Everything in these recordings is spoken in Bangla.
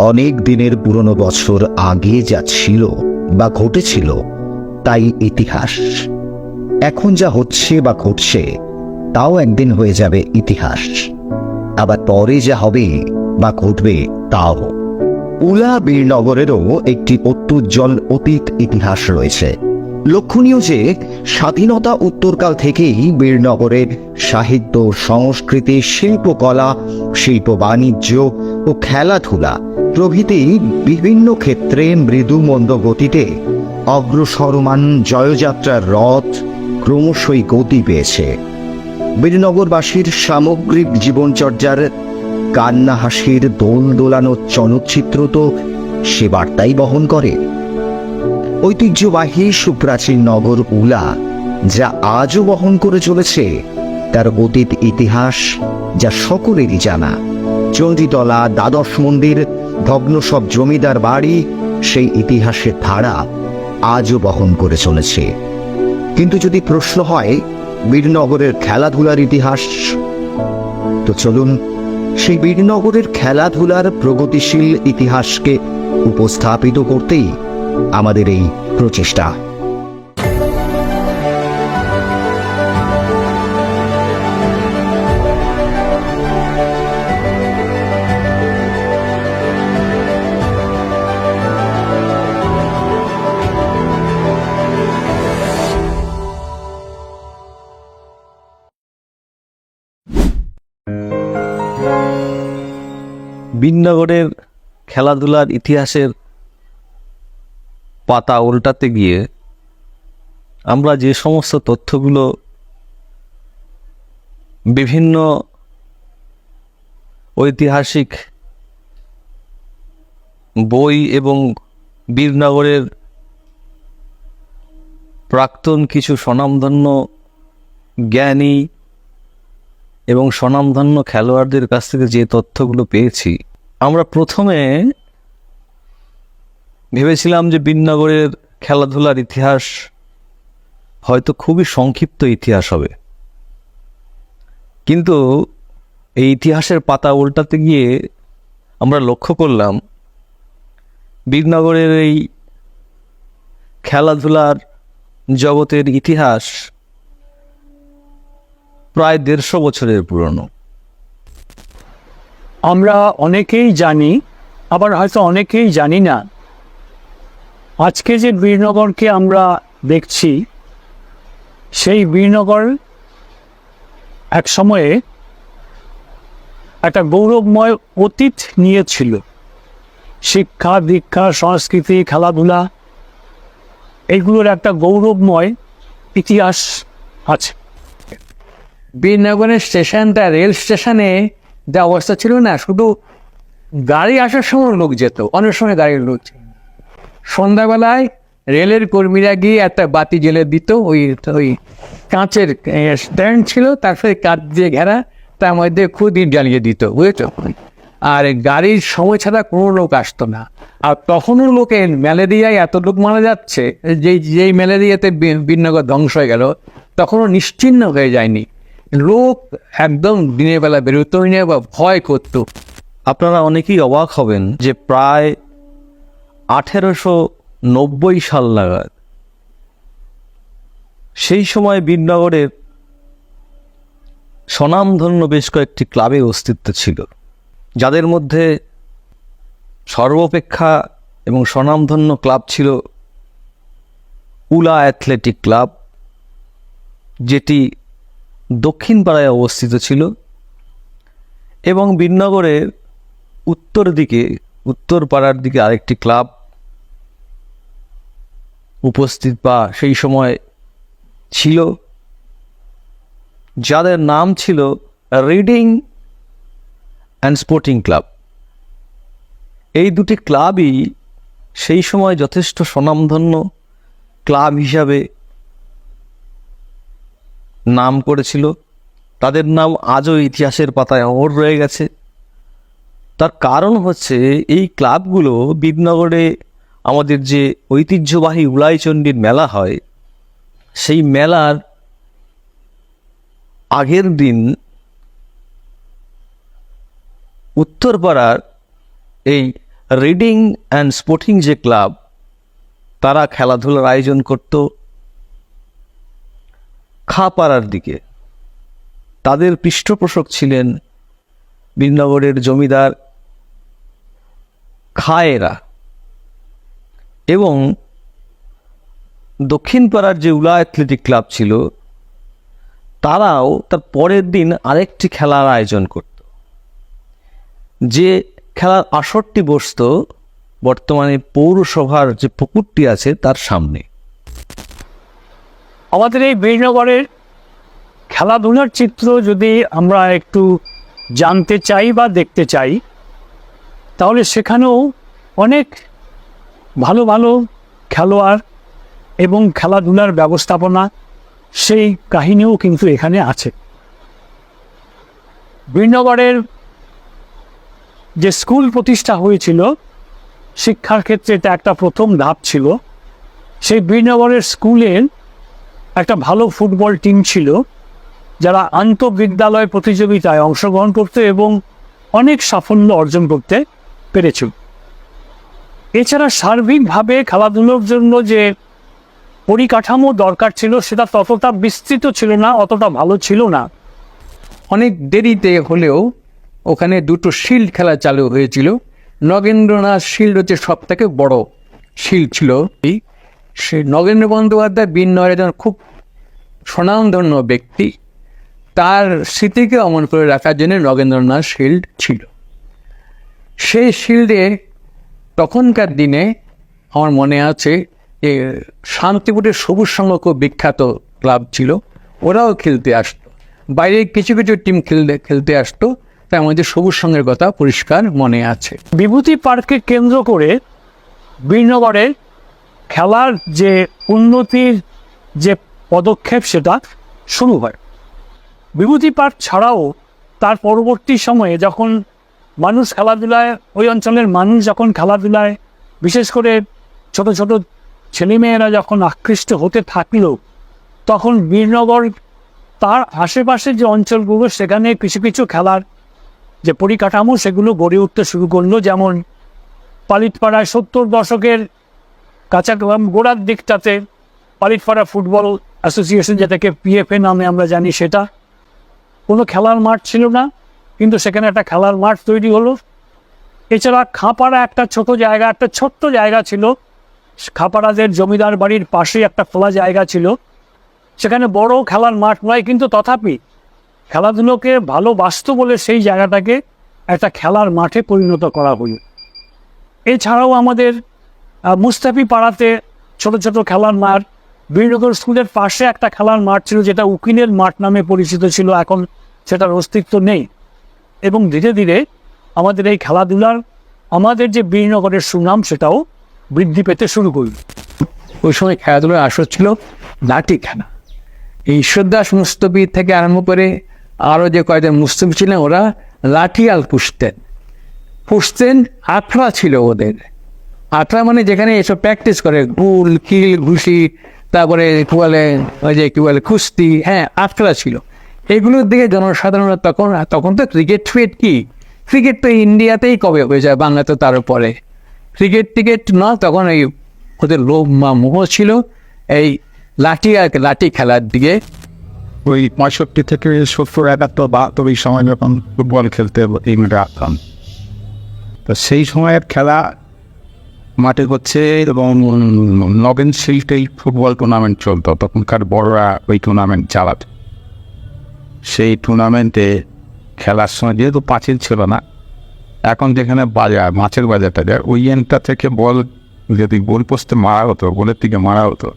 অনেক দিনের পুরনো বছর আগে যা ছিল বা ঘটেছিল তাই ইতিহাস। এখন যা হচ্ছে বা ঘটছে তাও একদিন হয়ে যাবে ইতিহাস। আবার পরে যা হবে বা ঘটবে তাও। উলা বীরনগরেরও একটি অত্যুজ্জ্বল অতীত ইতিহাস রয়েছে। লক্ষণীয় যে স্বাধীনতা উত্তরকাল থেকেই বীরনগরের সাহিত্য, সংস্কৃতি, শিল্পকলা, শিল্প বাণিজ্য ও খেলাধুলা প্রভৃতি বিভিন্ন ক্ষেত্রে মৃদু মন্দ গতিতে অগ্রসরমান জয়যাত্রার রথ ক্রমশই গতি পেয়েছে। বীরনগরবাসীর সামগ্রিক জীবনচর্যার কান্না হাসির দোল দোলানো চলচ্চিত্র তো সে বার্তাই বহন করে। ঐতিহ্যবাহী সুপ্রাচীন নগর উলা যা আজও বহন করে চলেছে তার অতীত ইতিহাস, যা সকলেরই জানা। চণ্ডীতলা, দ্বাদশ মন্দির, ভগ্ন সব জমিদার বাড়ি, সেই ইতিহাসের ধারা আজও বহন করে চলেছে। কিন্তু যদি প্রশ্ন হয় বীরনগরের খেলাধুলার ইতিহাস, তো চলুন সেই বীরনগরের খেলাধুলার প্রগতিশীল ইতিহাসকে উপস্থাপিত করতেই আমাদের এই প্রচেষ্টা। বীরনগরের খেলাধুলার ইতিহাসের পাতা উল্টাতে গিয়ে আমরা যে সমস্ত তথ্যগুলো বিভিন্ন ঐতিহাসিক বই এবং বীরনগরের প্রাক্তন কিছু স্বনামধন্য জ্ঞানী এবং স্বনামধন্য খেলোয়াড়দের কাছ থেকে যে তথ্যগুলো পেয়েছি, আমরা প্রথমে ভেবেছিলাম যে বীরনগরের খেলাধুলার ইতিহাস হয়তো খুবই সংক্ষিপ্ত ইতিহাস হবে, কিন্তু এই ইতিহাসের পাতা উল্টাতে গিয়ে আমরা লক্ষ্য করলাম বীরনগরের এই খেলাধুলার জগতের ইতিহাস প্রায় 150 বছরের পুরনো। আমরা অনেকেই জানি, আবার হয়তো অনেকেই জানি না। আজকে যে বীরনগরকে আমরা দেখছি, সেই বীরনগর এক সময়ে একটা গৌরবময় অতীত নিয়েছিল। শিক্ষা, দীক্ষা, সংস্কৃতি, খেলাধুলা, এইগুলোর একটা গৌরবময় ইতিহাস আছে। বীরনগরের স্টেশনটা, রেল স্টেশনে যা অবস্থা ছিল না, শুধু গাড়ি আসার সময় লোক যেত, অনেক সময় গাড়ির লোক ছিল। সন্ধ্যাবেলায় রেলের কর্মীরা গিয়ে একটা বাতি জ্বেলে দিত। ওই কাঁচের স্ট্যান্ড ছিল, তারপরে কাঁচ দিয়ে ঘেরা, তার মধ্যে খুদি জ্বালিয়ে দিত, বুঝেছ। আর গাড়ির সময় ছাড়া কোনো লোক আসতো না। আর তখনও লোকের ম্যালেরিয়ায় এত লোক মারা যাচ্ছে, যেই ম্যালেরিয়াতে বীরনগর ধ্বংস হয়ে গেল, তখনও নিশ্চিহ্ন হয়ে যায়নি। লোক একদম দিনের বেলা বেরোতই না বা ভয় করত। আপনারা অনেকেই অবাক হবেন যে প্রায় 1890 সাল নাগাদ সেই সময় বীরনগরের স্বনামধন্য বেশ কয়েকটি ক্লাবের অস্তিত্ব ছিল, যাদের মধ্যে সর্বাপেক্ষা এবং স্বনামধন্য ক্লাব ছিল উলা অ্যাথলেটিক ক্লাব, যেটি দক্ষিণ পাড়ায় অবস্থিত ছিল, এবং বীরনগরের উত্তর পাড়ার দিকে আরেকটি ক্লাব উপস্থিত বা সেই সময় ছিল, যাদের নাম ছিল রিডিং অ্যান্ড স্পোর্টিং ক্লাব। এই দুটি ক্লাবই সেই সময় যথেষ্ট স্বনামধন্য ক্লাব হিসাবে নাম করেছিল। তাদের নাম আজও ইতিহাসের পাতায় অমর রয়ে গেছে। তার কারণ হচ্ছে এই ক্লাবগুলো বীরনগরে আমাদের যে ঐতিহ্যবাহী উলাইচণ্ডীর মেলা হয়, সেই মেলার আগের দিন উত্তরপাড়ার এই রিডিং অ্যান্ড স্পোর্টিং যে ক্লাব, তারা খেলাধুলার আয়োজন করত খাপাড়ার দিকে। তাদের পৃষ্ঠপোষক ছিলেন বীরনগরের জমিদার খায়েরা, এবং দক্ষিণ পাড়ার যে উলা অ্যাথলেটিক ক্লাব ছিল, তারাও তার পরের দিন আরেকটি খেলার আয়োজন করত, যে খেলার আসরটি বসত বর্তমানে পৌরসভার যে পুকুরটি আছে তার সামনে। আমাদের এই বীরনগরের খেলাধুলার চিত্র যদি আমরা একটু জানতে চাই বা দেখতে চাই, তাহলে সেখানেও অনেক ভালো ভালো খেলোয়াড় এবং খেলাধুলার ব্যবস্থাপনা, সেই কাহিনীও কিন্তু এখানে আছে। বীরনগরের যে স্কুল প্রতিষ্ঠা হয়েছিল, শিক্ষার ক্ষেত্রে এটা একটা প্রথম ধাপ ছিল। সেই বীরনগরের স্কুলের একটা ভালো ফুটবল টিম ছিল, যারা আন্তঃবিদ্যালয় প্রতিযোগিতায় অংশগ্রহণ করতে এবং অনেক সাফল্য অর্জন করতে পেরেছিল। এছাড়া সার্বিকভাবে খেলাধুলোর জন্য যে পরিকাঠামো দরকার ছিল, সেটা ততটা বিস্তৃত ছিল না, অতটা ভালো ছিল না। অনেক দেরিতে হলেও ওখানে দুটো শিল্ড খেলা চালু হয়েছিল। নগেন্দ্রনাথ শিল্ড হচ্ছে সব থেকে বড় শিল্ড ছিল। সে নগেন্দ্র বন্দ্যোপাধ্যায় বীরনগরের একজন খুব স্বনামধন্য ব্যক্তি, তার স্মৃতিকে অমন করে রাখার জন্য নগেন্দ্রনাথ শিল্ড ছিল। সেই শিল্ডে তখনকার দিনে আমার মনে আছে যে শান্তিপুরের সবুজ সংঘ খুব বিখ্যাত ক্লাব ছিল, ওরাও খেলতে আসতো। বাইরে কিছু কিছু টিম খেলতে আসতো, তাই আমাদের সবুজ সংঘের কথা পরিষ্কার মনে আছে। বিভূতি পার্ককে কেন্দ্র করে বীরনগরে খেলার যে উন্নতির যে পদক্ষেপ, সেটা শুরু হয়। বিভূতি পার্ক ছাড়াও তার পরবর্তী সময়ে যখন মানুষ খেলাধুলায়, ওই অঞ্চলের মানুষ যখন খেলাধুলায়, বিশেষ করে ছোট ছোট ছেলেমেয়েরা যখন আকৃষ্ট হতে থাকলো, তখন বীরনগর তার আশেপাশে যে অঞ্চলগুলো, সেখানে কিছু কিছু খেলার যে পরিকাঠামো, সেগুলো গড়ে উঠতে শুরু করলো। যেমন পালিতপাড়ায় 70 দশকের গোড়ার দিকটাতে পালিতপাড়া ফুটবল অ্যাসোসিয়েশন, যেটাকে পিএফএ নামে আমরা জানি, সেটা কোনো খেলার মাঠ ছিল না, কিন্তু সেখানে একটা খেলার মাঠ তৈরি হলো। এছাড়া খাপাড়া একটা ছোট্ট জায়গা ছিল, খাপাড়াদের জমিদার বাড়ির পাশে একটা খোলা জায়গা ছিল, সেখানে বড় খেলার মাঠ নয়, কিন্তু তথাপি খেলাধুলোকে ভালোবাসতো বলে সেই জায়গাটাকে একটা খেলার মাঠে পরিণত করা হলো। এছাড়াও আমাদের মুস্তাফি পাড়াতে ছোট ছোট খেলার মাঠ, বীরনগর স্কুলের পাশে একটা খেলার মাঠ ছিল, যেটা উকিলের মাঠ নামে পরিচিত ছিল, এখন সেটার অস্তিত্ব নেই। এবং ধীরে ধীরে আমাদের এই খেলাধুলার, আমাদের যে বীরনগরের সুনাম, সেটাও বৃদ্ধি পেতে শুরু করল। ওই সময় খেলাধুলার আসর ছিল লাঠি খেলা। এই ঈশ্বরদাস মুস্তফি থেকে আরম্ভ করে আরও যে কয়েকজন মুস্তফি ছিলেন, ওরা লাঠিয়াল পুষতেন। আখড়া ছিল ওদের। আখড়া মানে যেখানে এসব প্র্যাকটিস করে, গুল, কিল, ঘুষি, তারপরে কি বলে কুস্তি, হ্যাঁ, আখড়া ছিল। এগুলোর দিকে জনসাধারণ তখন তো ক্রিকেট তো ইন্ডিয়াতেই কবে হয়ে যায়, বাংলাতে তার পরে ক্রিকেট না, তখন এই ওদের লোভ বা মোহ ছিল এই লাঠি খেলার দিকে। ওই 65 থেকে 70, 71, 72 এই সময় যখন ফুটবল খেলতে আসতাম, তো সেই সময়ের খেলা মাঠে হচ্ছে, এবং নগেন শিল্ডেই ফুটবল টুর্নামেন্ট চলতো। তখনকার বড়রা ওই টুর্নামেন্ট চালাত। সেই টুর্নামেন্টে খেলার সময় যেহেতু পাঁচিল ছিল না, এখন যেখানে বাজার, মাছের বাজারটা যায়, ওই এন্ডটা থেকে বল যদি গোল পোস্টে মারা হতো, গোলের দিকে মারা হতো,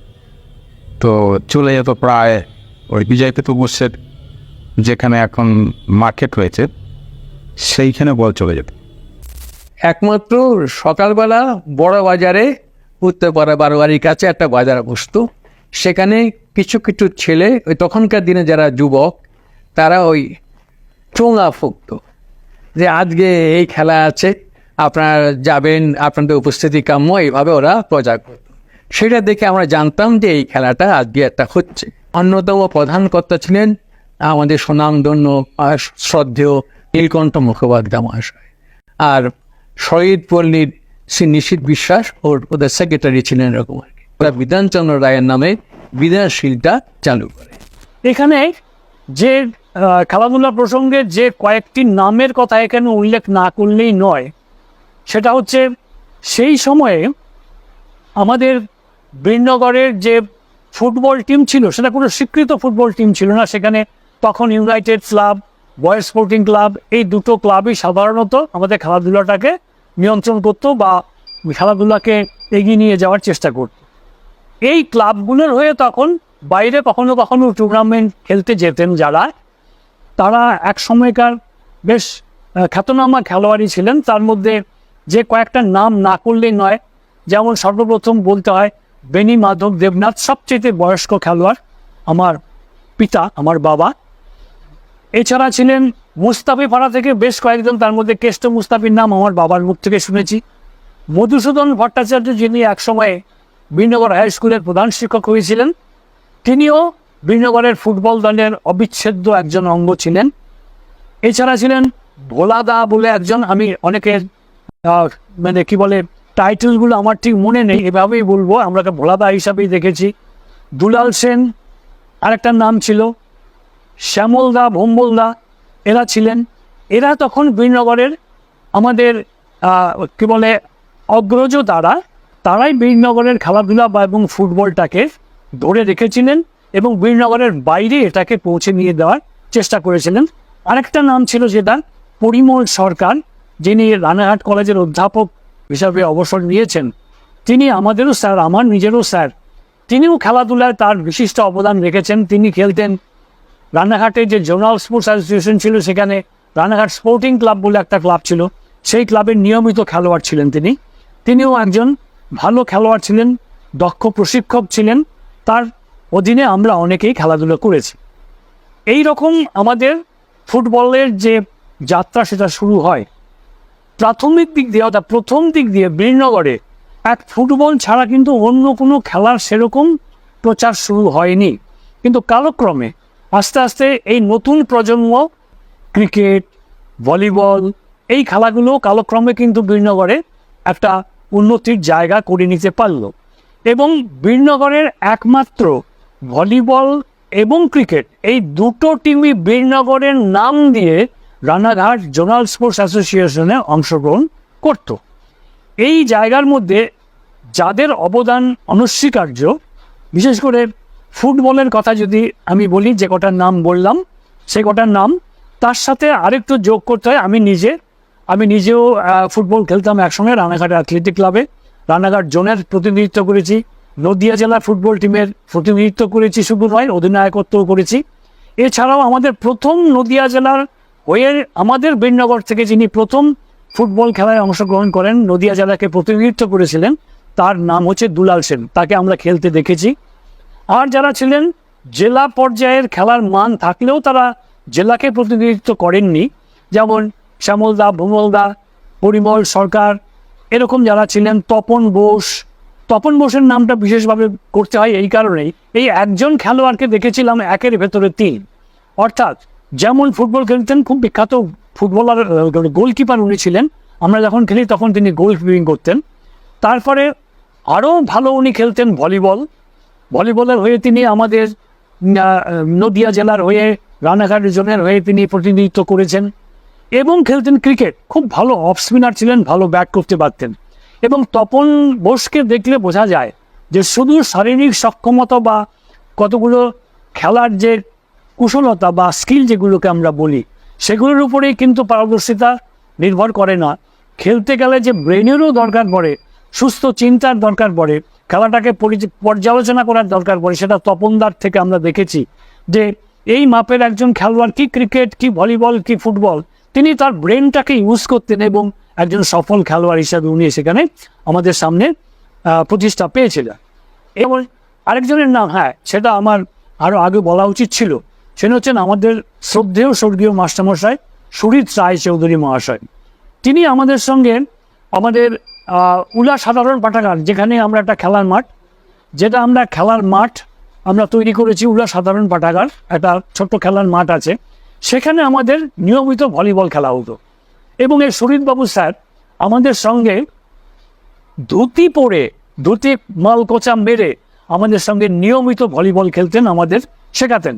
তো চলে যেত প্রায় ওই বিজয় পেতু বসের যেখানে এখন মার্কেট হয়েছে, সেইখানে বল চলে যেত। একমাত্র সকালবেলা বড় বাজারে, উত্তরপাড়া বারোয়ারির কাছে একটা বাজার বসতো, সেখানে কিছু কিছু ছেলে, ওই তখনকার দিনে যারা যুবক, তারা ওই চোঙা ফুঁকতো যে আজকে এই খেলা আছে, আপনারা যাবেন, আপনাদের উপস্থিতি কাম্য, এইভাবে ওরা প্রচার করত। সেটা দেখে আমরা জানতাম যে এই খেলাটা আজকে একটা হচ্ছে। অন্যতম প্রধান কর্তা ছিলেন আমাদের সুনামধন্য শ্রদ্ধেয় নীলকণ্ঠ মুখোপাধ্যায় মহাশয়। আর শহীদ পল্লীর শ্রী নিশীথ বিশ্বাস ওদের সেক্রেটারি ছিলেন এরকম আর কি। ওরা বিধানচন্দ্র রায়ের নামে বিধানশীলটা চালু করে। এখানে যে খেলাধুলা প্রসঙ্গে যে কয়েকটি নামের কথা এখানে উল্লেখ না করলেই নয়, সেটা হচ্ছে সেই সময়ে আমাদের বীরনগরের যে ফুটবল টিম ছিল সেটা কোনো স্বীকৃত ফুটবল টিম ছিল না। সেখানে তখন United club, boys sporting club, এই দুটো ক্লাবই সাধারণত আমাদের খেলাধুলাটাকে নিয়ন্ত্রণ করতো বা খেলাধুলাকে এগিয়ে নিয়ে যাওয়ার চেষ্টা করত। এই ক্লাবগুলোর হয়ে তখন বাইরে কখনো কখনো টুর্নামেন্ট খেলতে যেতেন যারা, তারা এক সময়কার বেশ খ্যাতনামা খেলোয়াড়ই ছিলেন। তার মধ্যে যে কয়েকটা নাম না করলেই নয়, যেমন সর্বপ্রথম বলতে হয় বেনি মাধব দেবনাথ, সবচেয়ে বয়স্ক খেলোয়াড়, আমার পিতা, আমার বাবা। এছাড়া ছিলেন মুস্তাফি পাড়া থেকে বেশ কয়েকজন, তার মধ্যে কেষ্ট মুস্তাফির নাম আমার বাবার মুখ থেকে শুনেছি। মধুসূদন ভট্টাচার্য, যিনি একসময় বীরনগর হাই স্কুলের প্রধান শিক্ষক হয়েছিলেন, তিনিও বীরনগরের ফুটবল দলের অবিচ্ছেদ্য একজন অঙ্গ ছিলেন। এছাড়া ছিলেন ভোলাদা বলে একজন, আমি অনেকের মানে কি বলে টাইটেলগুলো আমার ঠিক মনে নেই, এভাবেই বলবো, আমরা ভোলাদা হিসাবেই দেখেছি। দুলাল সেন আরেকটা নাম ছিল, শ্যামলদা, ভম্বলদা, এরা ছিলেন। এরা তখন বীরনগরের আমাদের কি বলে অগ্রজ, তারাই বীরনগরের খেলাধুলা বা এবং ফুটবলটাকে ধরে রেখেছিলেন এবং বীরনগরের বাইরে এটাকে পৌঁছে নিয়ে দেওয়ার চেষ্টা করেছিলেন। আরেকটা নাম ছিল যেটা পরিমল সরকার, যিনি রানাঘাট কলেজের অধ্যাপক হিসাবে অবসর নিয়েছেন। তিনি আমাদেরও স্যার, আমার নিজেরও স্যার। তিনিও খেলাধুলায় তার বিশিষ্ট অবদান রেখেছেন। তিনি খেলতেন রানাঘাটে যে জোনাল স্পোর্টস অ্যাসোসিয়েশন ছিল, সেখানে রানাঘাট স্পোর্টিং ক্লাব বলে একটা ক্লাব ছিল, সেই ক্লাবের নিয়মিত খেলোয়াড় ছিলেন তিনি। তিনিও একজন ভালো খেলোয়াড় ছিলেন, দক্ষ প্রশিক্ষক ছিলেন। তার অধীনে আমরা অনেকেই খেলাধুলা করেছি। এই রকম আমাদের ফুটবলের যে যাত্রা সেটা শুরু হয়। প্রাথমিক দিক দিয়ে অর্থাৎ প্রথম দিক দিয়ে বীরনগরে এক ফুটবল ছাড়া কিন্তু অন্য কোনো খেলার সেরকম প্রচার শুরু হয়নি। কিন্তু কালক্রমে আস্তে আস্তে এই নতুন প্রজন্ম ক্রিকেট, ভলিবল, এই খেলাগুলো কালক্রমে কিন্তু বীরনগরে একটা উন্নতির জায়গা করে নিতে পারল এবং বীরনগরের একমাত্র ভলিবল এবং ক্রিকেট, এই দুটো টিমই বীরনগরের নাম দিয়ে রানাঘাট জোনাল স্পোর্টস অ্যাসোসিয়েশনে অংশগ্রহণ করত। এই জায়গার মধ্যে যাদের অবদান অনস্বীকার্য, বিশেষ করে ফুটবলের কথা যদি আমি বলি, যে কটার নাম বললাম সে কটার নাম, তার সাথে আরেকটু যোগ করতে হয় আমি নিজেও ফুটবল খেলতাম একসঙ্গে রানাঘাট অ্যাথলেটিক ক্লাবে। রানাঘাট জোনের প্রতিনিধিত্ব করেছি, নদিয়া জেলার ফুটবল টিমের প্রতিনিধিত্ব করেছি, শুধু নয় অধিনায়কত্বও করেছি। এছাড়াও আমাদের প্রথম নদিয়া জেলার হয়ে আমাদের বীরনগর থেকে যিনি প্রথম ফুটবল খেলায় অংশগ্রহণ করেন, নদিয়া জেলাকে প্রতিনিধিত্ব করেছিলেন, তার নাম হচ্ছে দুলাল সেন। তাকে আমরা খেলতে দেখেছি। আর যারা ছিলেন জেলা পর্যায়ের খেলার মান থাকলেও তারা জেলাকে প্রতিনিধিত্ব করেননি, যেমন শ্যামলদা, ভূমলদা, পরিমল সরকার, এরকম যারা ছিলেন, তপন বোসের নামটা বিশেষভাবে করতে হয় এই কারণেই, এই একজন খেলোয়াড়কে দেখেছিলাম একের ভেতরে তিন। অর্থাৎ যেমন ফুটবল খেলতেন, খুব বিখ্যাত ফুটবলার, গোলকিপার উনি ছিলেন। আমরা যখন খেলি তখন তিনি গোল কিপিং করতেন। তারপরে আরও ভালো উনি খেলতেন ভলিবলের হয়ে তিনি আমাদের নদিয়া জেলার হয়ে, রানাঘাট জোনের হয়ে তিনি প্রতিনিধিত্ব করেছেন এবং খেলতেন ক্রিকেট। খুব ভালো অফ স্পিনার ছিলেন, ভালো ব্যাট করতে পারতেন। এবং তপন বোসকে দেখলে বোঝা যায় যে শুধু শারীরিক সক্ষমতা বা কতগুলো খেলার যে কুশলতা বা স্কিল যেগুলোকে আমরা বলি, সেগুলোর উপরেই কিন্তু পারদর্শিতা নির্ভর করে না। খেলতে গেলে যে ব্রেনেরও দরকার পড়ে, সুস্থ চিন্তার দরকার পড়ে, খেলাটাকে পর্যালোচনা করার দরকার পড়ে, সেটা তপনদার থেকে আমরা দেখেছি যে এই মাপের একজন খেলোয়াড়, কি ক্রিকেট, কি ভলিবল, কি ফুটবল, তিনি তার ব্রেনটাকে ইউজ করতেন এবং একজন সফল খেলোয়াড় হিসাবে উনি সেখানে আমাদের সামনে প্রতিষ্ঠা পেয়েছিলেন। এবং আরেকজনের নাম, সেটা আমার আরও আগে বলা উচিত ছিল, সেটা হচ্ছেন আমাদের শ্রদ্ধেয় স্বর্গীয় মাস্টারমশাই সুরিত রায় চৌধুরী মহাশয়। তিনি আমাদের সঙ্গে আমাদের উলা সাধারণ পাঠাগার, যেখানে আমরা একটা খেলার মাঠ আমরা তৈরি করেছি, উলা সাধারণ পাঠাগার, একটা ছোট্ট খেলার মাঠ আছে, সেখানে আমাদের নিয়মিত ভলিবল খেলা হতো। এবং এই সুরিতবাবু স্যার আমাদের সঙ্গে ধুতি পরে, ধুতি মালকোচা মেরে আমাদের সঙ্গে নিয়মিত ভলিবল খেলতেন, আমাদের শেখাতেন।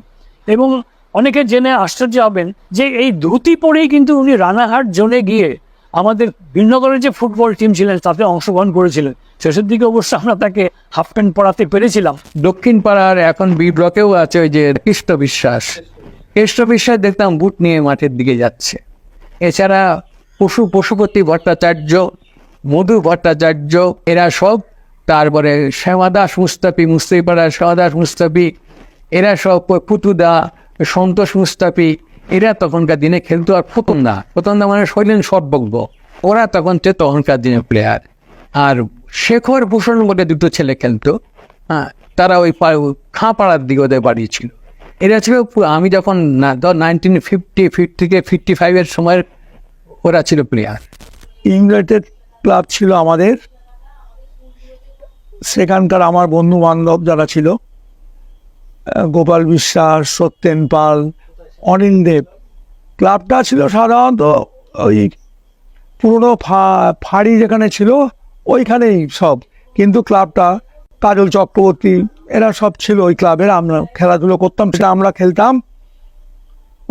এবং অনেকে জেনে আশ্চর্য হবেন যে এই ধুতি পরেই কিন্তু উনি রানাঘাট জোনে গিয়ে আমাদের বীরনগরের যে ফুটবল টিম ছিলেন তাতে অংশগ্রহণ করেছিলেন। শেষের দিকে অবশ্য আমরা তাকে হাফ প্যান্ট পরাতে পেরেছিলাম। দক্ষিণ পাড়ার এখন বি ব্লকেও আছে ওই যে কৃষ্ণ বিশ্বাস। কৃষ্ণ বিশ্বাস দেখতাম বুট নিয়ে মাঠের দিকে যাচ্ছে। এছাড়া পশুপতি ভট্টাচার্য, মধু ভট্টাচার্য, এরা সব, তারপরে শ্যামাদাস মুস্তাফি, মুস্তাফিপাড়ার শ্যামাদাস মুস্তাফি, এরা সব, পুতুদা, সন্তোষ মুস্তাফি, এরা তখনকার দিনে খেলতো। আর ফতন্দা মানে শৈলেন সর্বজ্ঞ, ওরা তখনকার দিনে প্লেয়ার। আর শেখর ভূষণ বলে দুটো ছেলে খেলতো, হ্যাঁ, তারা ওই খাঁপাড়ার দিকে ওদের বাড়ি ছিল। এরা ছিল, আমি যখন 1950 থেকে 55 সময়ের ওরা ছিল প্লেয়ার। ইউনাইটেড ক্লাব ছিল আমাদের, সেখানকার আমার বন্ধু বান্ধব যারা ছিল, গোপাল বিশ্বাস, সত্যেন পাল, অনিল দেব। ক্লাবটা ছিল সাধারণত ওই পুরনো ফাঁড়ি যেখানে ছিল ওইখানেই সব, কিন্তু ক্লাবটা কাজল চক্রবর্তী এরা সব ছিল ওই ক্লাবের। আমরা খেলাধুলো করতাম, সেটা আমরা খেলতাম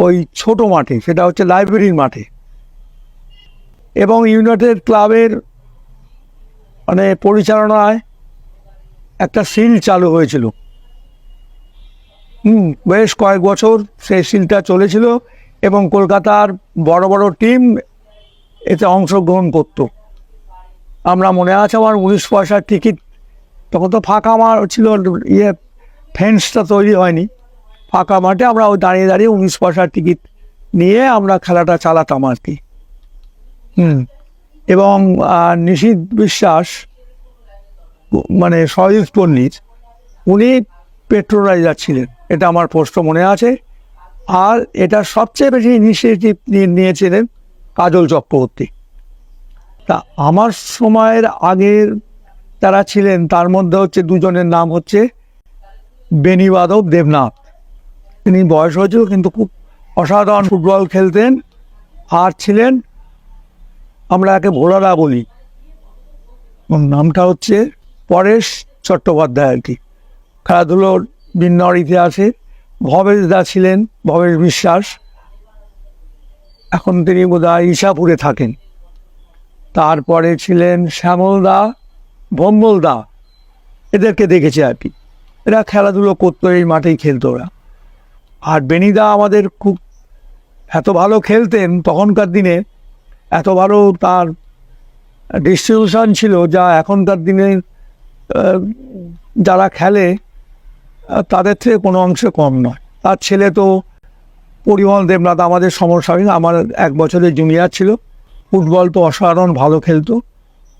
ওই ছোট মাঠে, সেটা হচ্ছে লাইব্রেরির মাঠে। এবং ইউনাইটেড ক্লাবের মানে পরিচালনায় একটা সিল চালু হয়েছিল, বেশ কয়েক বছর সেই সিলটা চলেছিল এবং কলকাতার বড় বড় টিম এতে অংশগ্রহণ করত। আমরা মনে আছে আমার 19 পয়সার টিকিট, তখন তো ফাঁকা মাঠ ছিল, ফেন্সটা তৈরি হয়নি, ফাঁকা মাঠে আমরা ওই দাঁড়িয়ে দাঁড়িয়ে 19 পয়সার টিকিট নিয়ে আমরা খেলাটা চালাতাম আর কি। এবং নিশীথ বিশ্বাস মানে সহজিৎ পণ্ডিত, উনি পেট্রোলাইজার ছিলেন, এটা আমার স্পষ্ট মনে আছে। আর এটা সবচেয়ে বেশি ইনিশিয়েটিভ নিয়েছিলেন কাজল চক্রবর্তী। তা আমার সময়ের আগের যারা ছিলেন তার মধ্যে হচ্ছে দুজনের নাম হচ্ছে বেণীবাদক দেবনাথ। তিনি বয়স হয়েছিল কিন্তু খুব অসাধারণ ফুটবল খেলতেন। আর ছিলেন, আমরা একে ভোলারা বলি, নামটা হচ্ছে পরেশ চট্টোপাধ্যায় আর কি, খেলাধুলোর বিন্নর ইতিহাসে। ভবেশ দা ছিলেন, ভবেশ বিশ্বাস, এখন তিনি বোধহয় ইসাপুরে থাকেন। তারপরে ছিলেন শ্যামল দা, ভম্বল দা, এদেরকে দেখেছি আর কি, এরা খেলাধুলো করতো, এই মাঠেই খেলতো ওরা। আর বেনিদা আমাদের খুব এত ভালো খেলতেন তখনকার দিনে, এত ভালো তার ডিস্ট্রিবিউশন ছিল যা এখনকার দিনে যারা খেলে তাদের থেকে কোনো অংশে কম নয়। তার ছেলে তো পরিমল দেবনাথ আমাদের সমসাময়িক, আমার 1 বছরের জুনিয়র ছিল। ফুটবল তো অসাধারণ ভালো খেলতো,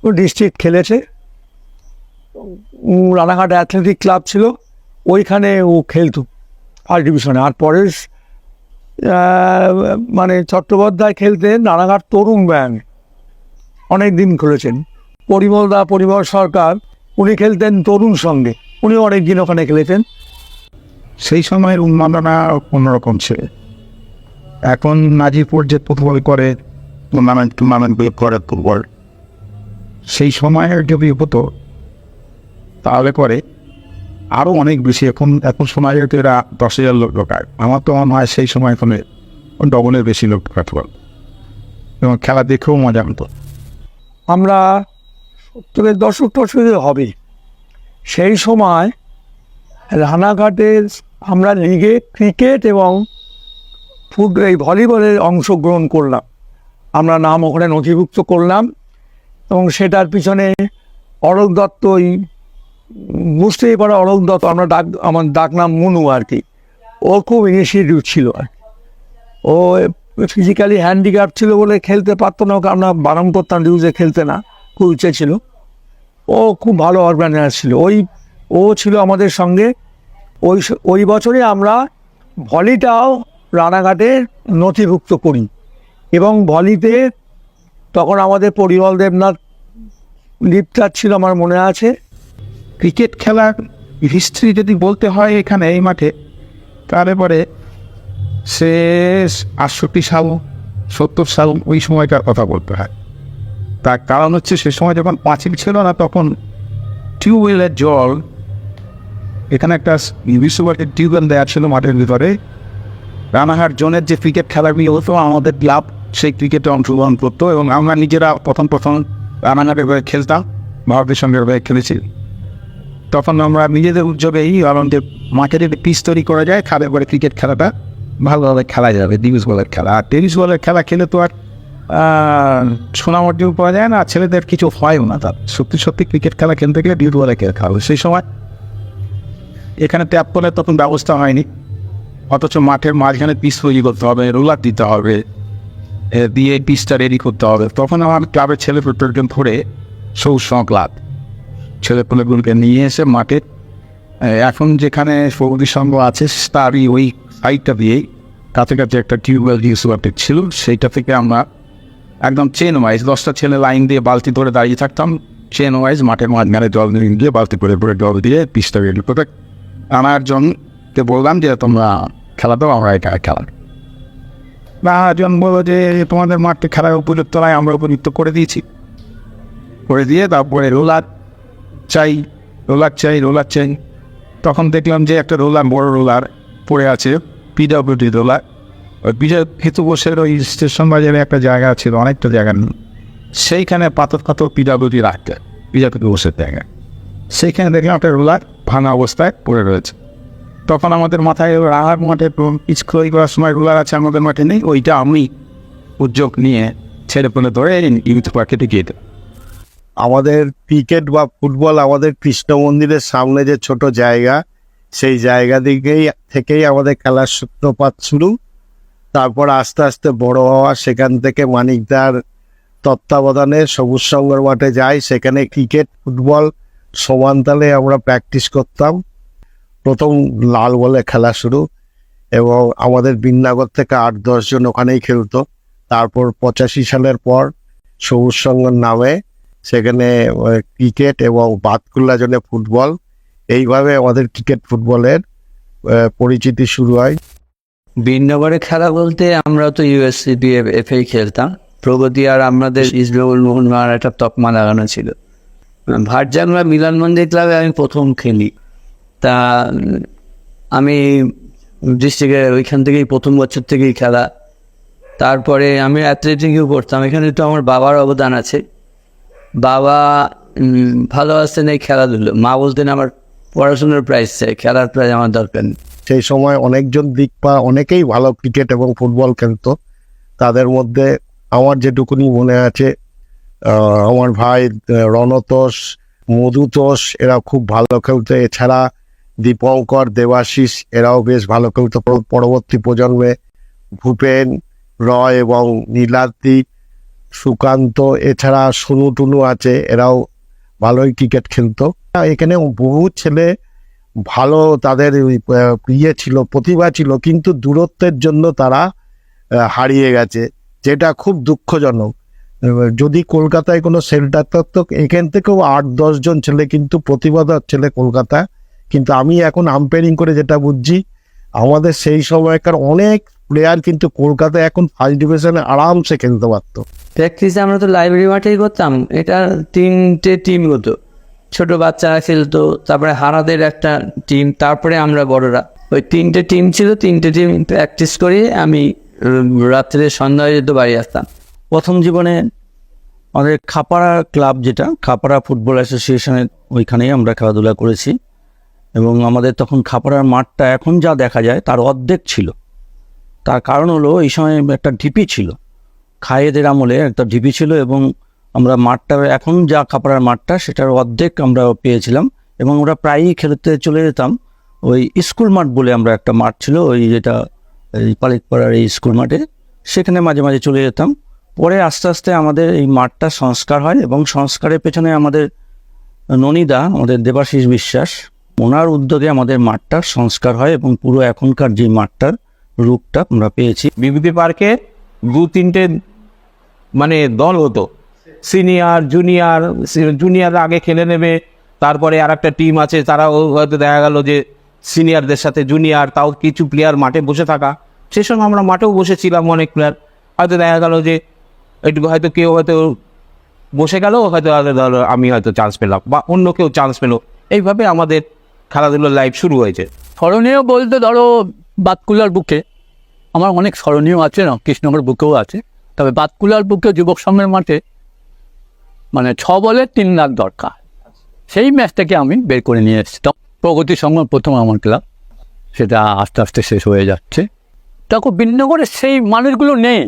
ও ডিস্ট্রিক্ট খেলেছে, রানাঘাট অ্যাথলেটিক ক্লাব ছিল, ওইখানে ও খেলতো ফার্স্ট ডিভিশনে। আর পরেশ মানে চট্টোপাধ্যায় খেলতেন রানাঘাট তরুণ ব্যায়ামে, অনেক দিন খেলেছেন। পরিমল সরকার, উনি খেলতেন তরুণ সঙ্গে, উনি অনেক দিন ওখানে খেলেছেন। সেই সময়ের উন্মাদনা অন্যরকম ছিল। এখন নাজিরপুর যে ফুটবল করে, টুর্নামেন্ট করে ফুটবল, সেই সময়ের যদি হতো তাহলে পরে আরও অনেক বেশি। এখন সময় তো এরা 10,000 লোক ঢোকায়, আমার তো মনে হয় সেই সময় এখন ডবলের বেশি লোক ঢোকাতে পারত এবং খেলা দেখেও মজা হতো। আমরা 70-এর দশক হবে, সেই সময় রানাঘাটের আমরা লিগে ক্রিকেট এবং এই ভলিবলের অংশগ্রহণ করলাম, আমরা নাম ওখানে নথিভুক্ত করলাম। এবং সেটার পিছনে অরোগ দত্ত, ওই বুঝতেই পারে অরোগ দত্ত, আমার ডাক নাম মুনু আর কি, ও খুব ইনিশিয়েটিভ ছিল আর কি। ও ফিজিক্যালি হ্যান্ডিক্যাপ ছিল বলে খেলতে পারতো না, ওকে আমরা বারণ করতাম ডিউজে খেলতে না, খুব ইচ্ছে ছিল। ও খুব ভালো অর্গানাইজার ছিল, ও ছিল আমাদের সঙ্গে। ওই বছরে আমরা ভলিটাও রানাঘাটে নথিভুক্ত করি এবং ভলিতে তখন আমাদের পরিমল দেবনাথ লিপ্টার ছিল আমার মনে আছে। ক্রিকেট খেলার হিস্ট্রি যদি বলতে হয় এখানে এই মাঠে, তাহলে পরে সে 68 সাল 70 সাল ওই সময়কার কথা বলতে হয়। তার কারণ হচ্ছে সে সময় যখন পাঁচিল ছিল না, তখন টিউবওয়েলের জল, এখানে একটা বিশ্ববাসীর টিউবওয়েল দেওয়া ছিল মাঠের ভিতরে। রানাঘাট জোনের যে ক্রিকেট খেলাগুলি হতো, আমাদের ক্লাব সেই ক্রিকেটে অংশগ্রহণ করতো এবং আমরা নিজেরা প্রথম রানাঘাটের হয়ে খেলতাম, ভারতের সঙ্গে হয়ে খেলেছি। তখন আমরা নিজেদের উদ্যোগেই যে মাঠের একটি পিচ তৈরি করা যায়, খালে করে ক্রিকেট খেলাটা ভালোভাবে খেলা যাবে, টেনিস বলের খেলা। আর টেনিস বলের খেলা খেলে তো আর সুনাম অর্জন পাওয়া যায় না, ছেলেদের কিছু হয়ও না। তার সত্যি সত্যি ক্রিকেট খেলা খেলতে গেলে ডিউট বলে খেলা হবে। সেই সময় এখানে ট্যাপ কলের তখন ব্যবস্থা হয়নি, অথচ মাঠের মাঝখানে পিচ তৈরি করতে হবে, রোলার দিতে হবে, দিয়ে পিচটা রেডি করতে হবে। তখন আমার ক্লাবের ছেলে প্রত্যেকজন ধরে সবুজ সংঘ ক্লাব ছেলেপুলেগুলোকে নিয়ে এসে মাঠে, এখন যেখানে সবুজ সংঘ আছে তারই ওই সাইডটা দিয়েই কাছাকাছি একটা টিউবওয়েল ইউসুয়াটেড ছিল, সেইটা থেকে আমরা একদম চেন ওয়াইজ 10টা ছেলে লাইন দিয়ে বালতি ধরে দাঁড়িয়ে থাকতাম, চেন ওয়াইজ মাঠের মাঝখানে জল দিয়ে বালতি করে জল দিয়ে পিচটা রেডি করে। আমার জনকে বললাম যে তোমরা খেলা দাও, আমরা এটা খেলা। বা জন বললো যে তোমাদের মাঠে খেলার উপযুক্ত নয়, আমরা উপযুক্ত করে দিয়েছি। করে দিয়ে তারপরে রোলার চাই। তখন দেখলাম যে একটা রোলার, বড় রোলার পড়ে আছে, পিডব্লিউডি রোলার। ওই হেতু বসের ওই স্টেশন বাজারে একটা জায়গা ছিল, অনেকটা জায়গা নেই, সেইখানে পাথর পিডব্লিউডি রাখতে, পিডব্লিউডি বসের জায়গা, সেইখানে দেখলাম একটা রোলার ভাঙা অবস্থায় পড়ে রয়েছে। তখন আমাদের মাথায় রাহার মাঠে পিচ তৈরি করার সময় রোলার আছে, আমাদের মাঠে নেই। ওইটা আমি উদ্যোগ নিয়ে ছেড়ে পেলে ধরে ইউথ পার্কে গিয়ে দিই। আমাদের ক্রিকেট বা ফুটবল আমাদের কৃষ্ণ মন্দিরের সামনে যে ছোট জায়গা, সেই জায়গা থেকেই আমাদের খেলার সূত্রপাত শুরু। তারপর আস্তে আস্তে বড় হওয়া, সেখান থেকে মানিকদার তত্ত্বাবধানে সবুজ সংঘর মাঠে যাই, সেখানে ক্রিকেট ফুটবল সমানতালে আমরা প্র্যাকটিস করতাম। প্রথম লাল বলে খেলা শুরু, এবং আমাদের বিন্নাগর থেকে 8-10 জন ওখানেই খেলতো। তারপর 85 সালের পর সবুজ সংঘর নামে সেখানে ক্রিকেট এবং বাতকুল্লা জন্য ফুটবল, এইভাবে আমাদের ক্রিকেট ফুটবলের পরিচিতি শুরু হয়। বিনগরে খেলা বলতে আমরা তো ইউএসসিবি এফএই খেলতাম। প্রগতি আর আমাদের ইসবেউল মোহনবাগান একটা তকমা লাগানো ছিল। ভাটজাংলা মিলন মন্দির ক্লাবে আমি প্রথম খেলি। তা আমি ডিস্ট্রিক্টে ওইখান থেকেই প্রথম বছর থেকেই খেলা। তারপরে আমি অ্যাথলেটিকও করতাম। এখানে তো আমার বাবার অবদান আছে। বাবা ভালোবাসতেন এই খেলাধুলো। মা বলতেন আমার পড়াশোনার প্রাইজ চাই, খেলার প্রাইজ আমার দরকার নেই। সেই সময় অনেকজন অনেকেই ভালো ক্রিকেট এবং ফুটবল খেলতো। তাদের মধ্যে আমার যেটুকুনি মনে আছে, আমার ভাই রণতোষ, মধুতোষ এরা খুব ভালো খেলতো। এছাড়া দীপঙ্কর, দেবাশিস এরাও বেশ ভালো খেলতো। পরবর্তী প্রজন্মে ভূপেন রয় এবং নীলাদ্রি, সুকান্ত, এছাড়া সোনু টুনু আছে, এরাও ভালোই ক্রিকেট খেলতো। এখানে বহু ছেলে ভালো, তাদের ছিল, প্রতিভা ছিল, কিন্তু দূরত্বের জন্য তারা হারিয়ে গেছে, যেটা খুব দুঃখজনক। যদি কলকাতায় কোনো সেন্টার থাকতো, এখান থেকেও 8-10 জন ছেলে কিন্তু প্রতিভাধর ছেলে কলকাতায়। কিন্তু আমি এখন আম্পায়ারিং করে যেটা বুঝছি, আমাদের সেই সময়কার অনেক প্লেয়ার কিন্তু কলকাতায় এখন ফার্স্ট ডিভিশনে আরামসে খেলতে পারতো। প্র্যাকটিসে আমরা তো লাইব্রেরি মাঠেই করতাম। এটা 3টে টিম হতো, ছোট বাচ্চারা খেলতো, তারপরে হারাদের একটা টিম, তারপরে আমরা বড়রা। ওই 3টে টিম ছিল, 3টে টিম প্র্যাকটিস করে আমি রাত্রে সন্ধ্যা হয়ে যেত, বাড়ি আসতাম। প্রথম জীবনে আমাদের খাপাড়া ক্লাব, যেটা খাপাড়া ফুটবল অ্যাসোসিয়েশনের, ওইখানেই আমরা খেলাধুলা করেছি। এবং আমাদের তখন খাপাড়ার মাঠটা এখন যা দেখা যায় তার অর্ধেক ছিল। তার কারণ হলো এই সময় একটা ঢিপি ছিল, খায়েদের আমলে একটা ঢিপি ছিল, এবং আমরা মাঠটা এখন যা খাপাড়ার মাঠটা সেটার অর্ধেক আমরা পেয়েছিলাম। এবং আমরা প্রায়ই খেলতে চলে যেতাম ওই স্কুল মাঠ বলে আমরা একটা মাঠ ছিল, ওই যেটা এই পালিতপাড়ার এই স্কুল মাঠে, সেখানে মাঝে মাঝে চলে যেতাম। পরে আস্তে আস্তে আমাদের এই মাঠটা সংস্কার হয়, এবং সংস্কারের পেছনে আমাদের ননিদা, আমাদের দেবাশিস বিশ্বাস, ওনার উদ্যোগে আমাদের মাঠটা সংস্কার হয়, এবং পুরো এখনকার যে মাঠটার রূপটা আমরা পেয়েছি। বিভূতি পার্কে 2-3টে মানে দল হতো, সিনিয়র জুনিয়র আগে খেলে নেবে, তারপরে আর একটা টিম আছে, তারাও হয়তো দেখা গেল যে সিনিয়রদের সাথে জুনিয়র, তাও কিছু প্লেয়ার মাঠে বসে থাকা। সেই সময় আমরা মাঠেও বসেছিলাম, অনেক প্লেয়ার হয়তো দেখা গেল যে একটু হয়তো কেউ হয়তো বসে গেল, হয়তো ধরো আমি হয়তো চান্স পেলাম বা অন্য কেউ চান্স পেলো, এইভাবে আমাদের খেলাধুলার লাইফ শুরু হয়েছে। স্মরণীয় বলতে ধরো বাতকুলার বুকে আমার অনেক স্মরণীয় আছে, না কৃষ্ণনগর বুকেও আছে, তবে বাতকুলার বুকে যুবক সংঘের মাঠে মানে 6 বলে 3 লাখ দরকার, সেই ম্যাচটাকে আমি বের করে নিয়ে এসেছি। প্রগতি সংঘ প্রথম আমার ক্লাব, সেটা আস্তে আস্তে শেষ হয়ে যাচ্ছে। তখন বিন্নগরের সেই মানুষগুলো নেই,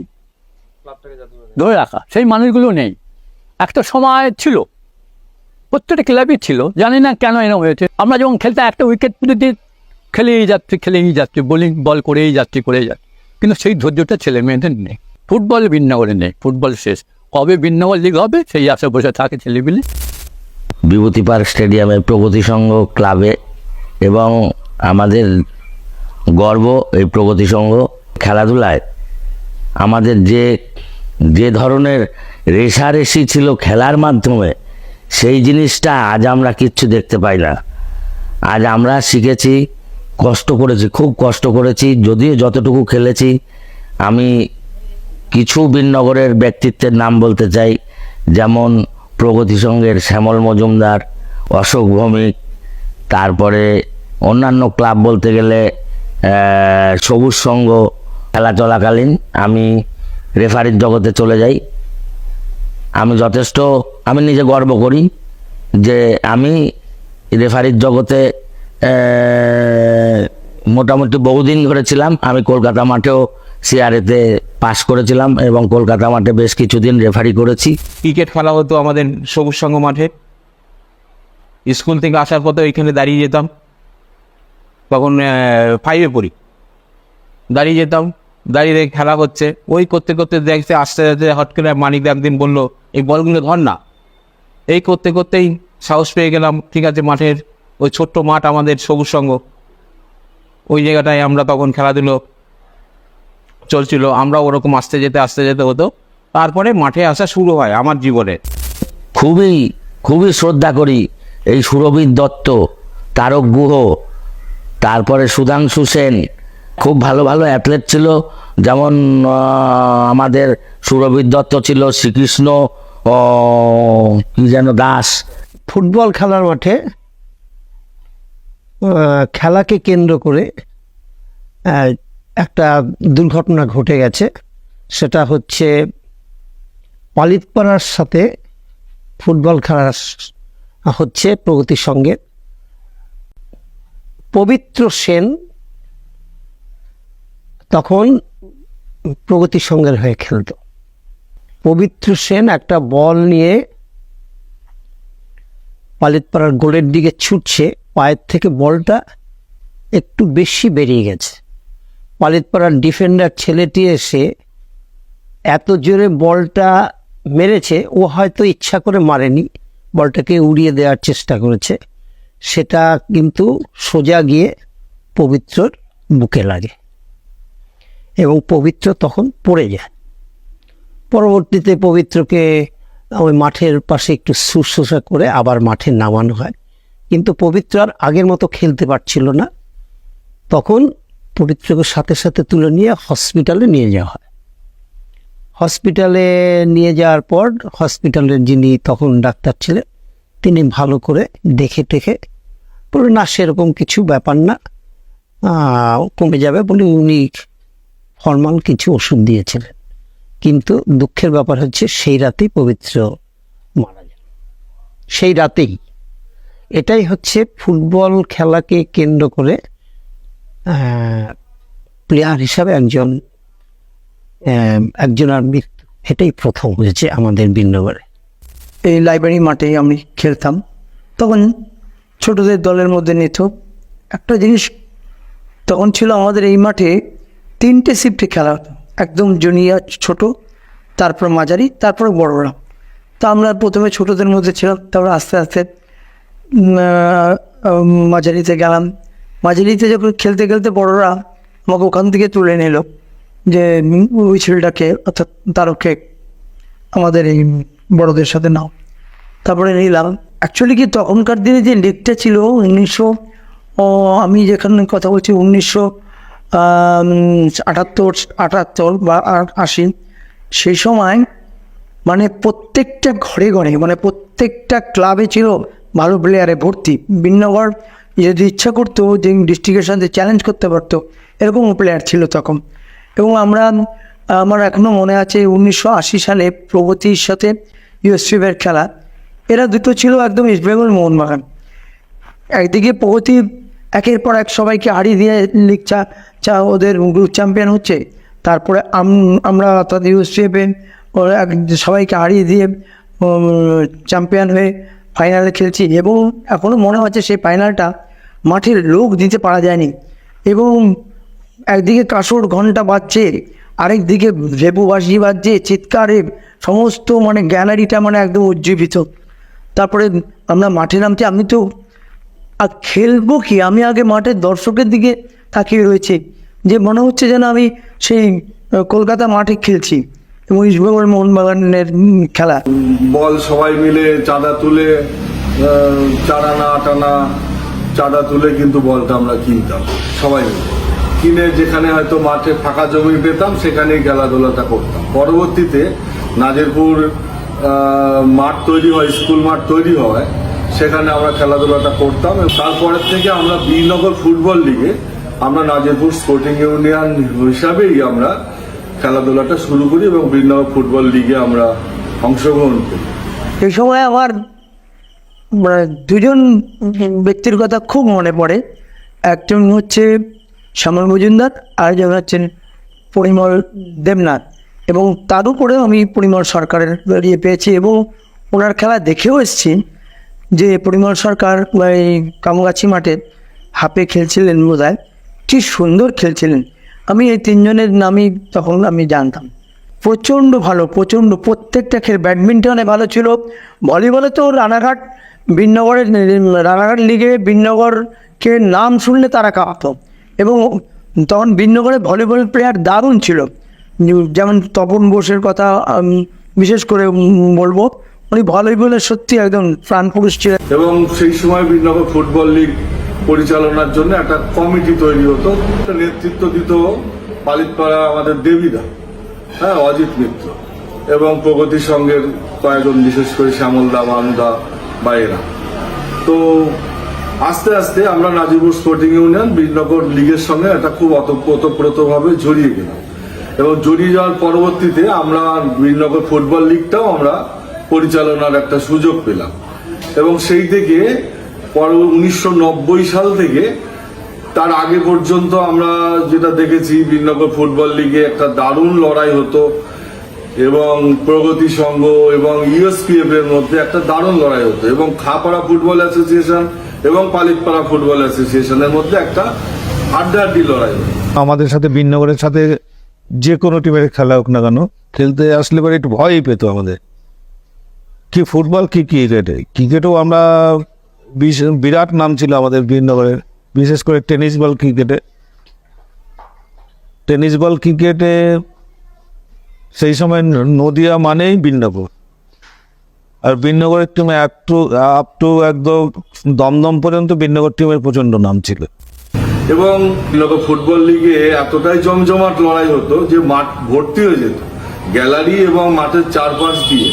ধরে রাখা সেই মানুষগুলো নেই। একটা সময় ছিল, প্রত্যেকটা ক্লাবই ছিল, জানি না কেন এরকম হয়েছে। আমরা যখন খেলতাম একটা উইকেট দিয়ে খেলেই যাচ্ছে, বল করেই যাচ্ছে, কিন্তু সেই ধৈর্যটা ছেলে মেয়েদের নেই। ফুটবল বিন্নগরে নেই, ফুটবল শেষ। কবে বিন্নগর লিগ হবে সেই আশা বসে থাকে ছেলেপিলে। বিভূতি পার্ক স্টেডিয়ামের প্রগতি সংঘ ক্লাবে, এবং আমাদের গর্ব এই প্রগতি সংঘ খেলাধুলায় আমাদের যে ধরনের রেষারেষি ছিল খেলার মাধ্যমে, সেই জিনিসটা আজ আমরা কিচ্ছু দেখতে পাই না। আজ আমরা শিখেছি, কষ্ট করেছি, খুব কষ্ট করেছি, যদিও যতটুকু খেলেছি। আমি কিছু বিনগরের ব্যক্তিত্বের নাম বলতে চাই, যেমন প্রগতি সংঘের শ্যামল মজুমদার, অশোক ভৌমিক, তারপরে অন্যান্য ক্লাব বলতে গেলে সবুজ সংঘ। খেলা চলাকালীন আমি রেফারির জগতে চলে যাই। আমি নিজে গর্ব করি যে আমি রেফারির জগতে মোটামুটি বহুদিন ধরে ছিলাম। আমি কলকাতা মাঠেও সিআরএতে পাস করেছিলাম এবং কলকাতা মাঠে বেশ কিছুদিন রেফারি করেছি। ক্রিকেট খেলা হতো আমাদের সবুজ সংঘ মাঠে। স্কুল থেকে আসার পথে ওইখানে দাঁড়িয়ে যেতাম, তখন 5-এ পড়ি। দাঁড়িয়ে যেতাম, দাঁড়িয়ে খেলা হচ্ছে, ওই করতে করতে দেখতে আস্তে আস্তে হট করে মানিক একদিন বললো এই বলগুলো ধর না। এই করতে করতেই সাহস পেয়ে গেলাম, ঠিক আছে মাঠের ওই ছোট্ট মাঠ আমাদের সবুজ সংঘ, ওই জায়গাটায় আমরা তখন খেলাধুলো চলছিল। আমরা ওরকম আস্তে যেতে হতো। তারপরে মাঠে আসা শুরু হয় আমার জীবনে। খুবই শ্রদ্ধা করি এই সুরবীর দত্ত, তারক গুহ, তারপরে সুধাংশু সেন, খুব ভালো ভালো অ্যাথলেট ছিল। যেমন আমাদের সুরবীর দত্ত ছিল, শ্রীকৃষ্ণ কি যেন দাস। ফুটবল খেলার মাঠে খেলাকে কেন্দ্র করে একটা দুর্ঘটনা ঘটে গেছে। সেটা হচ্ছে পালিতপাড়ার সাথে ফুটবল খেলা হচ্ছে প্রগতি সংঘের। পবিত্র সেন তখন প্রগতি সংঘের হয়ে খেলত। পবিত্র সেন একটা বল নিয়ে পালিতপাড়ার গোলের দিকে ছুটছে, পায়ের থেকে বলটা একটু বেশি বেরিয়ে গেছে। পালিতপাড়ার ডিফেন্ডার ছেলেটি এসে এত জোরে বলটা মেরেছে, ও হয়তো ইচ্ছা করে মারেনি, বলটাকে উড়িয়ে দেওয়ার চেষ্টা করেছে। সেটা কিন্তু সোজা গিয়ে পবিত্রর বুকে লাগে এবং পবিত্র তখন পড়ে যায়। পরবর্তীতে পবিত্রকে ওই মাঠের পাশে একটু শুশ্রূষা করে আবার মাঠে নামানো হয়, কিন্তু পবিত্র আর আগের মতো খেলতে পারছিল না। তখন পবিত্রকে সাথে সাথে তুলে নিয়ে হসপিটালে নিয়ে যাওয়া হয়। হসপিটালে নিয়ে যাওয়ার পর হসপিটালের যিনি তখন ডাক্তার ছিলেন, তিনি ভালো করে দেখে টেখে বলে না সেরকম কিছু ব্যাপার না, কমে যাবে বলে উনি ফরমাল কিছু ওষুধ দিয়েছিলেন। কিন্তু দুঃখের ব্যাপার হচ্ছে সেই রাতেই পবিত্র মারা যান, সেই রাতেই। এটাই হচ্ছে ফুটবল খেলাকে কেন্দ্র করে প্লেয়ার হিসাবে একজনের মৃত্যু, এটাই প্রথম হয়েছে আমাদের বিন্নগরে। এই লাইব্রেরি মাঠেই আমি খেলতাম। তখন ছোটদের দলের মধ্যে নিত একটা জিনিস, তখন ছিল আমাদের এই মাঠে 3টে শিফটে খেলা হতো, একদম জুনিয়র ছোট, তারপর মাঝারি, তারপর বড়রা। তা আমরা প্রথমে ছোটদের মধ্যে ছিলাম, তারপর আস্তে আস্তে মাঝারিতে গেলাম। মাঝারিতে যখন খেলতে খেলতে বড়রা আমাকে ওখান থেকে তুলে নিল যে ওই ছেলেটাকে অর্থাৎ তারকে আমাদের এই বড়দের সাথে নাও। তারপরে নিলাম। অ্যাকচুয়ালি কি তখনকার দিনে যে লিগটা ছিল 1900, আমি যেখানে কথা বলছি 1978 বা 80, সেই সময় মানে প্রত্যেকটা ঘরে ঘরে মানে প্রত্যেকটা ক্লাবে ছিল ভালো প্লেয়ারে ভর্তি। বিনগর যদি ইচ্ছা করতো যে ডিস্ট্রিক্টের সাথে চ্যালেঞ্জ করতে পারতো, এরকম প্লেয়ার ছিল তখন। এবং আমার এখনও মনে আছে 1980 সালে প্রগতির সাথে ইউএসপিএফের খেলা, এরা দুটো ছিল একদম ইস্টবেঙ্গল মোহনবাগান। একদিকে প্রগতি একের পর এক সবাইকে হারিয়ে দিয়ে লিগ ওদের গ্রুপ চ্যাম্পিয়ন হচ্ছে, তারপরে আমরা অর্থাৎ ইউএসপিএফে সবাইকে হারিয়ে দিয়ে চ্যাম্পিয়ন হয়ে ফাইনালে খেলছি। এবং এখনও মনে হচ্ছে সেই ফাইনালটা মাঠের লোক দিতে পারা যায়নি। এবং একদিকে কাঁসর ঘন্টা বাজছে, আরেকদিকে ভেবু বাঁশি বাজছে, চিৎকারে সমস্ত মানে গ্যালারিটা মানে একদম উজ্জীবিত। তারপরে আমরা মাঠে নামছি, আমি তো আর খেলবো কি, আমি আগে মাঠের দর্শকের দিকে তাকিয়ে রয়েছে, যে মনে হচ্ছে যেন আমি সেই কলকাতা মাঠে খেলছি এবং ইস্টবেঙ্গল মোহনবাগানের খেলা। বল সবাই মিলে চাঁদা তুলে 4 আনা 8 আনা চাঁদা তুলে কিন্তু বলটা আমরা কিনতাম সবাই মিলে, কিনে যেখানে হয়তো মাঠে ফাঁকা জমি পেতাম সেখানেই খেলাধুলাটা করতাম। পরবর্তীতে নাজিরপুর মাঠ তৈরি হয়, স্কুল মাঠ তৈরি হয়, সেখানে আমরা খেলাধুলাটা করতাম। তারপরের থেকে আমরা বিনগর ফুটবল লিগে আমরা নাজিরপুর স্পোর্টিং ইউনিয়ন হিসাবেই আমরা খেলাধুলাটা শুরু করি এবং বিনগর ফুটবল লিগে আমরা অংশগ্রহণ করি। এই সময় আমার দুজন ব্যক্তির কথা খুব মনে পড়ে। একজন হচ্ছে শ্যামল মজুমদার, আরেকজন হচ্ছেন পরিমল দেবনাথ। এবং তার উপরেও আমি পরিমল সরকারের ইয়ে পেয়েছি এবং ওনার খেলা দেখেও এসেছি, যে পরিমল সরকার এই কামগাছি মাঠে হাফে খেলছিলেন বোধহয়, কি সুন্দর খেলছিলেন। আমি এই তিনজনের নামই তখন আমি জানতাম। প্রচণ্ড ভালো, প্রচণ্ড প্রত্যেকটা খেল। ব্যাডমিন্টনে ভালো ছিল, ভলিবলে তো রানাঘাট লিগে বিনগরকে নাম শুনলে তারা কাঁপত। এবং তখন বিনগরে ভলিবল প্লেয়ার দারুণ ছিল, যেমন তপন বোসের কথা বিশেষ করে বলবো, উনি ভলিবলের সত্যি একদম প্রাণপুরুষ ছিলেন। এবং সেই সময় বিনগর ফুটবল লিগ পরিচালনার জন্য একটা কমিটি তৈরি হতো, নেতৃত্ব দিত পালিতপাড়া আমাদের দেবীদা, হ্যাঁ, অজিত মিত্র, এবং প্রগতি সংঘের কয়েকজন, বিশেষ করে শ্যামলদা, মানদা বা এরা। তো আস্তে আস্তে আমরা নাজিরপুর স্পোর্টিং ইউনিয়ন বিনগর লিগের সঙ্গে একটা খুব ওতপ্রোতভাবে জড়িয়ে গেলাম। এবং জড়িয়ে যাওয়ার পরবর্তীতে আমরা বিনগর ফুটবল লিগটাও আমরা পরিচালনার একটা সুযোগ পেলাম। এবং সেই থেকে 1990 সাল থেকে তার আগে পর্যন্ত আমরা যেটা দেখেছি, বিনগর ফুটবল লিগে একটা দারুণ লড়াই হতো এবং প্রগতি সংঘ এবং ইউএসপিএফ এর মধ্যে একটা দারুণ লড়াই হতো, এবং খাপাড়া ফুটবল অ্যাসোসিয়েশন এবং পালিতপাড়া ফুটবল অ্যাসোসিয়েশনের মধ্যে একটা হাড্ডাহাড্ডি লড়াই হতো। আমাদের সাথে বিনগরের সাথে যে কোনো টিমের খেলা হোক না কেন, খেলতে আসলে পরে একটু ভয়ই পেত আমাদের। কি ফুটবল কি ক্রিকেটেও আমরা বিরাট নাম ছিল আমাদের বিনগরের, বিশেষ করে টেনিস বল ক্রিকেটে সেই সময় নদিয়া মানেই বিনগর, আর বিনগরের টিমে আপ টু একদম দমদম পর্যন্ত বিনগর টিমের প্রচন্ড নাম ছিল। এবং বিনগর ফুটবল লিগে এতটাই জমজমাট লড়াই হতো যে মাঠ ভর্তি হয়ে যেত, গ্যালারি এবং মাঠের চারপাশ দিয়ে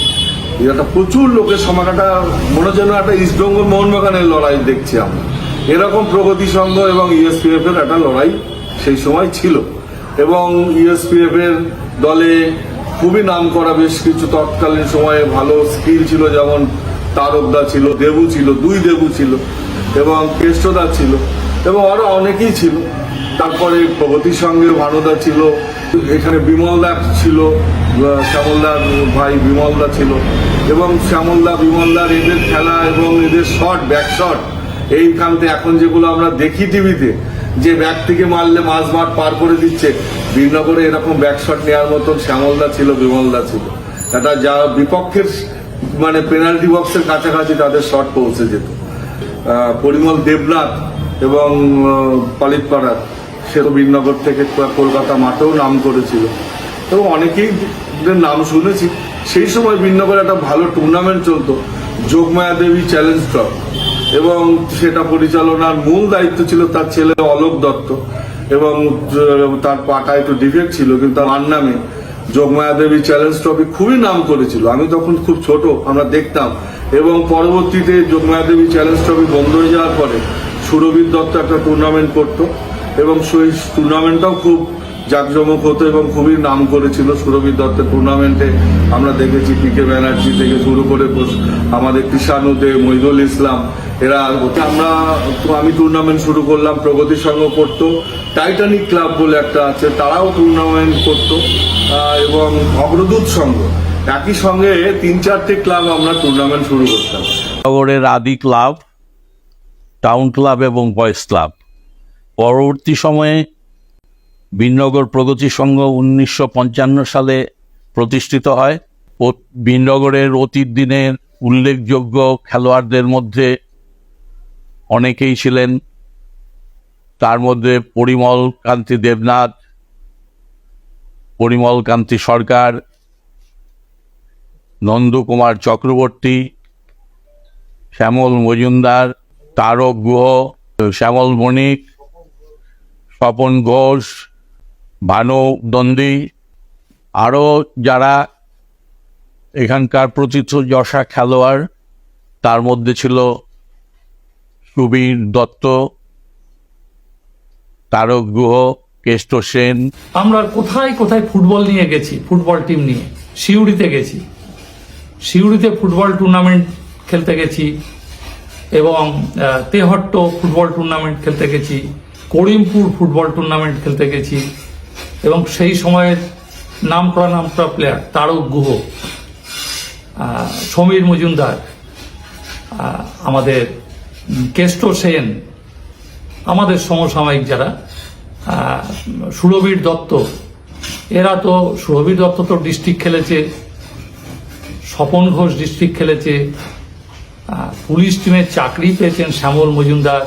একটা প্রচুর লোকের সমাগমটা, মনে যেন একটা ইস্টবেঙ্গল মোহনবাগানের লড়াই দেখছি আমরা। এরকম প্রগতি সংঘ এবং ইউএসপিএফ এর একটা লড়াই সেই সময় ছিল। এবং ইউএসপিএফ এর দলে খুবই নাম করা বেশ কিছু তৎকালীন সময়ে ভালো স্কিল ছিল, যেমন তারকদা ছিল, দেবু ছিল, 2 দেবু ছিল, এবং কেষ্টদা ছিল, এবং আরো অনেকেই ছিল। তারপরে প্রগতি সংঘে ভানুদা ছিল, এখানে বিমলদা ছিল, শ্যামলদার ভাই বিমলদা ছিল। এবং বিমলদার এদের খেলা এবং এদের শট, ব্যাক শট, এইখানতে এখন যেগুলো আমরা দেখি টিভিতে, যে ব্যাক থেকে মারলে মাঝ মাঠ পার করে দিচ্ছে, বিনগরে এরকম ব্যাক শট নেওয়ার মতন শ্যামলদা ছিল, বিমলদা ছিল। এটা যা বিপক্ষের মানে পেনাল্টি বক্সের কাছাকাছি তাদের শট পৌঁছে যেত। পরিমল দেবনাথ এবং পালিতপাড়ার, সে তো বিনগর থেকে কলকাতা মাঠেও নাম করেছিল, এবং অনেকেই নাম শুনেছি। সেই সময় বিনগরে একটা ভালো টুর্নামেন্ট চলতো, যোগমায়া দেবী চ্যালেঞ্জ ট্রফি, এবং সেটা পরিচালনার মূল দায়িত্ব ছিল তার ছেলে অলোক দত্ত। এবং তার পাটা একটু ডিফেক্ট ছিল, কিন্তু তার নামে যোগমায়া দেবী চ্যালেঞ্জ ট্রফি খুবই নাম করেছিল। আমি তখন খুব ছোট, আমরা দেখতাম। এবং পরবর্তীতে যোগমায়া দেবী চ্যালেঞ্জ ট্রফি বন্ধ হয়ে যাওয়ার পরে সুরবীর দত্ত একটা টুর্নামেন্ট করতো এবং সেই টুর্নামেন্টটাও খুব জাঁকজমক হতো এবং খুবই নাম করেছিল। সুরবীর দত্তের টুর্নামেন্টে আমরা দেখেছি পিকে ব্যানার্জি থেকে শুরু করে আমাদের কৃষাণু দে, মহিদুল ইসলাম, এরা আমি টুর্নামেন্ট শুরু করলাম। প্রগতি সংঘ করতো, টাইটানিক ক্লাব বলে একটা আছে, তারাও টুর্নামেন্ট করতো, এবং অগ্রদূত সংঘ, একই সঙ্গে 3-4টে ক্লাব আমরা টুর্নামেন্ট শুরু করতাম। নগরের আদি ক্লাব, টাউন ক্লাব এবং বয়েজ ক্লাব। পরবর্তী সময়ে বীরনগর প্রগতি সংঘ 1955 সালে প্রতিষ্ঠিত হয়। বীরনগরের অতীত দিনের উল্লেখযোগ্য খেলোয়াড়দের মধ্যে অনেকেই ছিলেন। তার মধ্যে পরিমল কান্তি দেবনাথ, পরিমল কান্তি সরকার, নন্দকুমার চক্রবর্তী, শ্যামল মজুমদার, তারক গুহ, শ্যামল বণিক, স্বপন ঘোষ, ভানু দন্ডি, আরও যারা এখানকার প্রথিতযশা খেলোয়াড়, তার মধ্যে ছিল সুবীর দত্ত, তারক গুহ, কেষ্ট সেন। আমরা কোথায় কোথায় ফুটবল নিয়ে গেছি, ফুটবল টিম নিয়ে সিউড়িতে গেছি, সিউড়িতে ফুটবল টুর্নামেন্ট খেলতে গেছি এবং তেহট্ট ফুটবল টুর্নামেন্ট খেলতে গেছি, করিমপুর ফুটবল টুর্নামেন্ট খেলতে গেছি এবং সেই সময়ের নামকরা প্লেয়ার তারক গুহ, সমীর মজুমদার, আমাদের কেষ্ট সেন, আমাদের সমসাময়িক যারা সুরবীর দত্ত, সুরবীর দত্ত তো ডিস্ট্রিক্ট খেলেছে, স্বপন ঘোষ ডিস্ট্রিক্ট খেলেছে, পুলিশ টিমের চাকরি পেয়েছেন শ্যামল মজুমদার,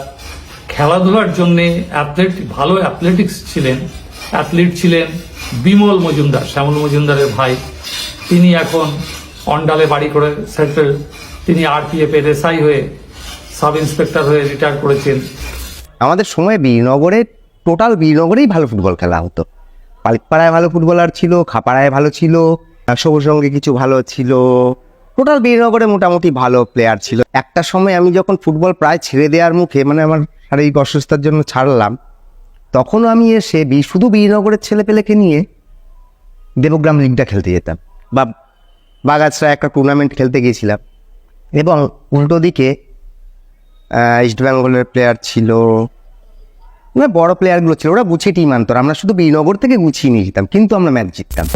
খেলাধুলার জন্যে ভালো অ্যাথলেট ছিলেন বিমল মজুমদার, শ্যামল মজুমদারের ভাই। তিনি এখন অন্ডালে বাড়ি করে সেটেল, তিনি RPF এর SI হয়ে সাব ইন্সপেক্টর হয়ে রিটায়ার করেছেন। আমাদের সময় বীরনগরেই ভালো ফুটবল খেলা হতো। পালিতপাড়ায় ভালো ফুটবলার ছিল, খাপাড়ায় ভালো ছিল, সবুজ সঙ্গে কিছু ভালো ছিল, টোটাল বীরনগরে মোটামুটি ভালো প্লেয়ার ছিল। একটা সময় আমি যখন ফুটবল প্রায় ছেড়ে দেওয়ার মুখে, মানে আমার শারীরিক অসুস্থতার জন্য ছাড়লাম, তখনও আমি এসে শুধু বীরনগরের ছেলেপেলেকে নিয়ে দেবগ্রাম লিগটা খেলতে যেতাম, বা বাগাছড়া একটা টুর্নামেন্ট খেলতে গিয়েছিলাম। এবং উল্টো দিকে ইস্ট বেঙ্গলের প্লেয়ার ছিল, বড় প্লেয়ারগুলো ছিল, ওরা গুছিয়ে টিম আনতো, আমরা শুধু বীরনগর থেকে গুছিয়ে নিয়ে যেতাম, কিন্তু আমরা ম্যাচ জিততাম।